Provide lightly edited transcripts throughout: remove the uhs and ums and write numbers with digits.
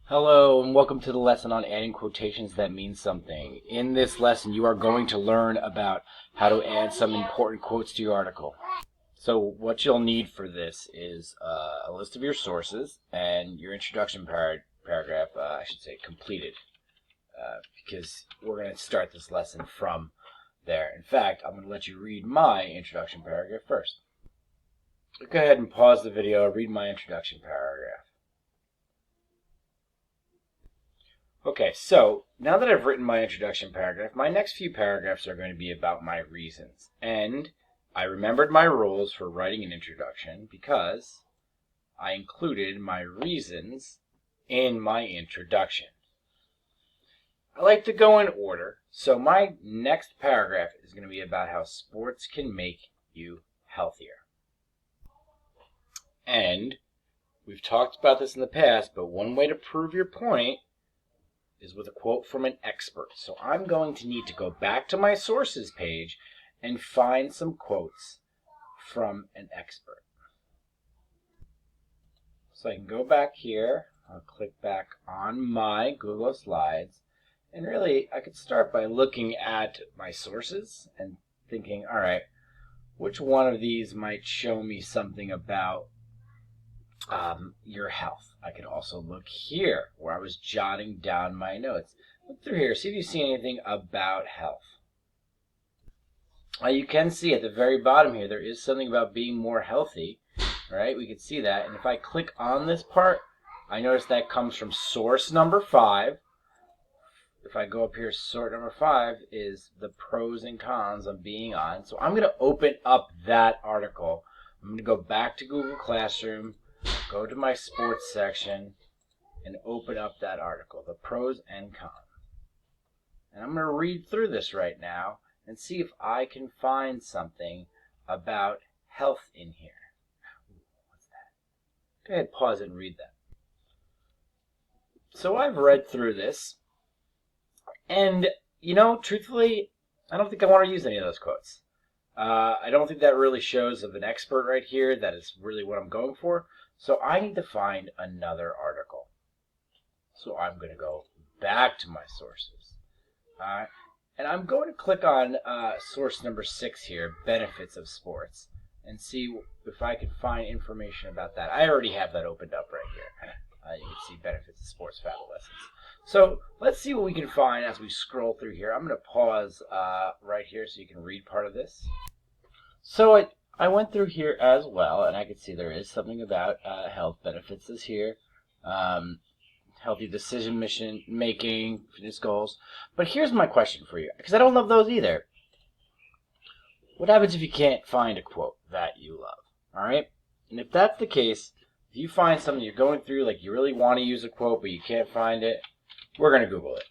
Hello and welcome to the lesson on adding quotations that mean something. In this lesson you are going to learn about how to add some important quotes to your article. So what you'll need for this is a list of your sources and your introduction paragraph, completed, because we're going to start this lesson from there. In fact, I'm going to let you read my introduction paragraph first. Go ahead and pause the video, read my introduction paragraph. Okay, so now that I've written my introduction paragraph, my next few paragraphs are going to be about my reasons. And I remembered my rules for writing an introduction because I included my reasons in my introduction. I like to go in order, so my next paragraph is going to be about how sports can make you healthier. And we've talked about this in the past, but one way to prove your point is with a quote from an expert. So I'm going to need to go back to my sources page and find some quotes from an expert. So I can go back here, I'll click back on my Google Slides, and really I could start by looking at my sources and thinking, all right, which one of these might show me something about your health. I could also look here where I was jotting down my notes. Look through here, see if you see anything about health. You can see at the very bottom here, there is something about being more healthy, right? We can see that. And if I click on this part, I notice that comes from source number 5. If I go up here, source number 5 is the pros and cons of being on. So I'm going to open up that article. I'm going to go back to Google Classroom, go to my sports section, and open up that article, the pros and cons. And I'm going to read through this right now and see if I can find something about health in here. What's that? Go ahead, pause it and read that. So I've read through this, and, truthfully, I don't think I want to use any of those quotes. I don't think that really shows of an expert right here that is really what I'm going for. So I need to find another article. So I'm going to go back to my sources. And I'm going to click on source number 6 here, benefits of sports, and see if I can find information about that. I already have that opened up right here. You can see benefits of sports for adolescents. So let's see what we can find as we scroll through here. I'm going to pause right here so you can read part of this. So I went through here as well, and I could see there is something about health benefits is here. Healthy decision making, fitness goals. But here's my question for you, because I don't love those either. What happens if you can't find a quote that you love? All right? And if that's the case, if you find something you're going through, like you really want to use a quote, but you can't find it, we're going to Google it.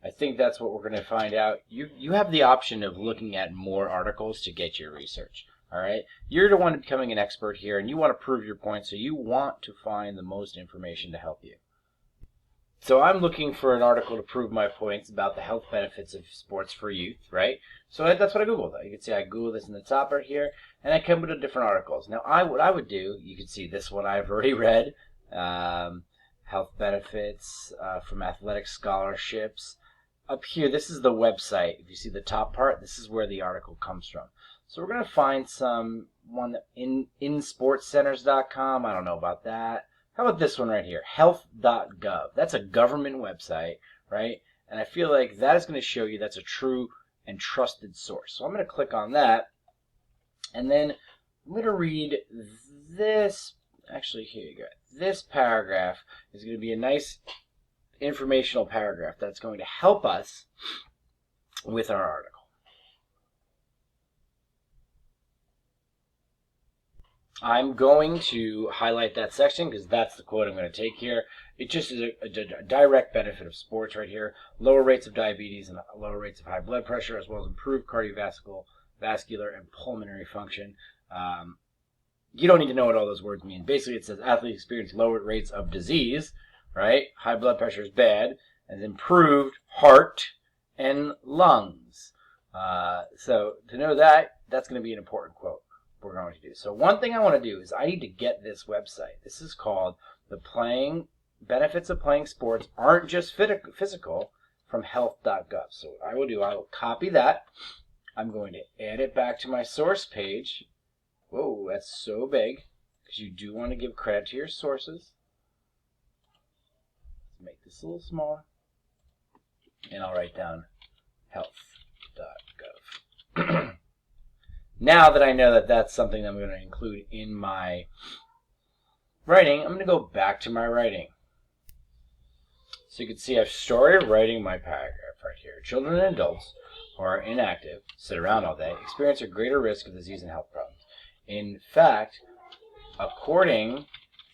I think that's what we're going to find out. You have the option of looking at more articles to get your research. All right? You're the one becoming an expert here, and you want to prove your point, so you want to find the most information to help you. So I'm looking for an article to prove my points about the health benefits of sports for youth, right? So that's what I Googled. You can see I Googled this in the top right here, and I come to different articles. Now, what I would do, you can see this one I've already read, health benefits from athletic scholarships. Up here, this is the website. If you see the top part, this is where the article comes from. So we're going to find one that in sportscenters.com. I don't know about that. How about this one right here, health.gov? That's a government website, right? And I feel like that is going to show you that's a true and trusted source. So I'm going to click on that, and then I'm going to read this. Actually, here you go. This paragraph is going to be a nice informational paragraph that's going to help us with our article. I'm going to highlight that section because that's the quote I'm going to take here. It just is a direct benefit of sports right here. Lower rates of diabetes and lower rates of high blood pressure, as well as improved cardiovascular and pulmonary function. You don't need to know what all those words mean. Basically, it says athletes experience lower rates of disease, right? High blood pressure is bad, and improved heart and lungs. So to know that, that's going to be an important quote we're going to do. So one thing I want to do is I need to get this website. This is called the benefits of playing sports aren't just physical from health.gov. So what I will copy that. I'm going to add it back to my source page. Whoa, that's so big, because you do want to give credit to your sources. Let's make this a little smaller. And I'll write down health.gov. Now that I know that that's something that I'm going to include in my writing, I'm going to go back to my writing. So you can see I've started writing my paragraph right here. Children and adults who are inactive, sit around all day, experience a greater risk of disease and health problems. In fact, according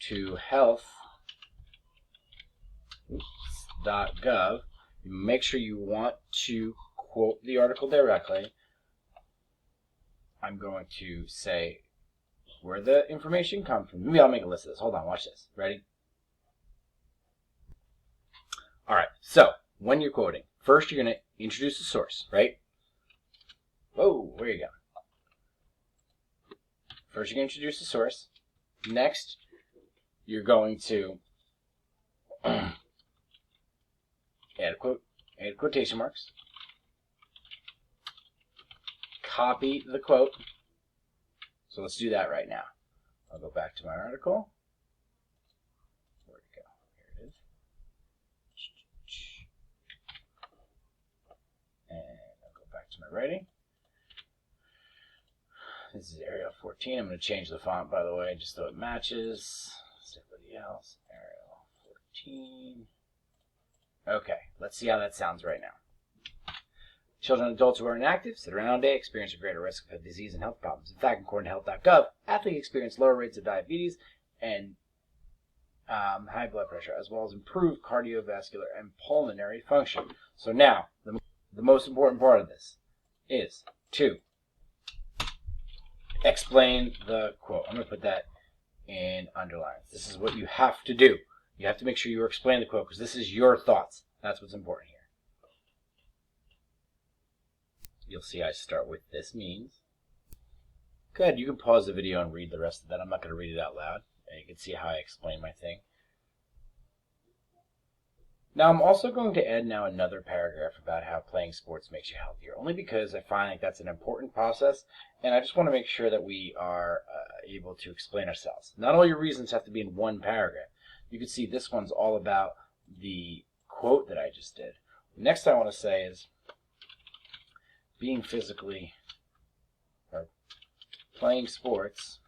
to health.gov, make sure you want to quote the article directly. I'm going to say where the information comes from. Maybe I'll make a list of this. Hold on, watch this. Ready? All right, so when you're quoting, first you're going to introduce the source, right? Whoa, where you go? First you're going to introduce the source. Next, you're going to add quotation marks. Copy the quote. So let's do that right now. I'll go back to my article. Where'd it go? Here it is. And I'll go back to my writing. This is Arial 14. I'm going to change the font, by the way, just so it matches. Somebody else. Arial 14. Okay, let's see how that sounds right now. Children and adults who are inactive, sit around all day, experience a greater risk of disease and health problems. In fact, according to health.gov, athletes experience lower rates of diabetes and high blood pressure, as well as improved cardiovascular and pulmonary function. So now, the most important part of this is to explain the quote. I'm going to put that in underlines. This is what you have to do. You have to make sure you explain the quote, because this is your thoughts. That's what's important here. You'll see I start with "this means." Good. You can pause the video and read the rest of that. I'm not going to read it out loud. And you can see how I explain my thing. Now I'm also going to add now another paragraph about how playing sports makes you healthier, only because I find like that's an important process, and I just want to make sure that we are able to explain ourselves. Not all your reasons have to be in one paragraph. You can see this one's all about the quote that I just did. Next I want to say is being physically or playing sports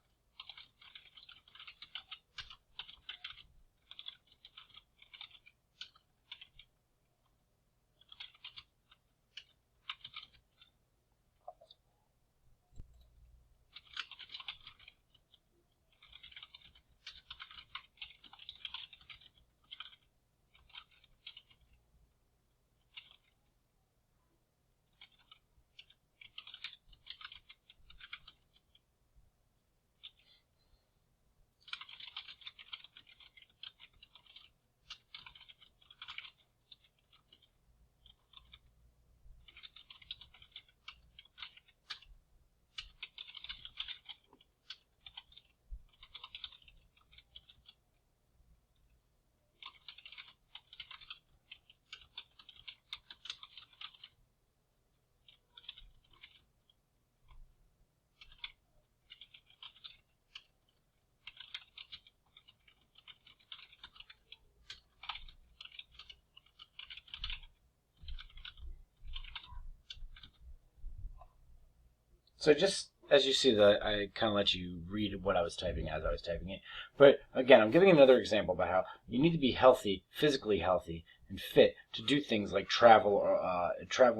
So just as you see that, I kind of let you read what I was typing as I was typing it. But again, I'm giving another example about how you need to be healthy, physically healthy, and fit to do things like travel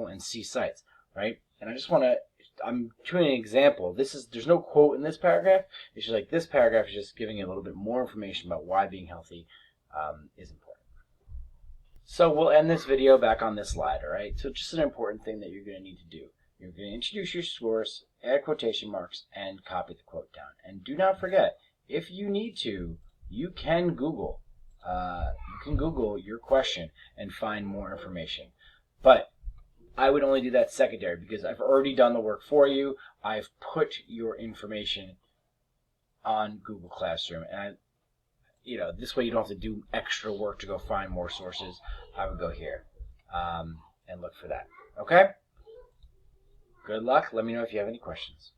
and see sights, right? And I just want to, I'm doing an example. There's no quote in this paragraph. It's just like this paragraph is just giving you a little bit more information about why being healthy is important. So we'll end this video back on this slide, all right? So just an important thing that you're going to need to do. You're going to introduce your source, add quotation marks, and copy the quote down. And do not forget, if you need to, you can Google. Your question and find more information. But I would only do that secondary because I've already done the work for you. I've put your information on Google Classroom, and this way you don't have to do extra work to go find more sources. I would go here and look for that. Okay? Good luck. Let me know if you have any questions.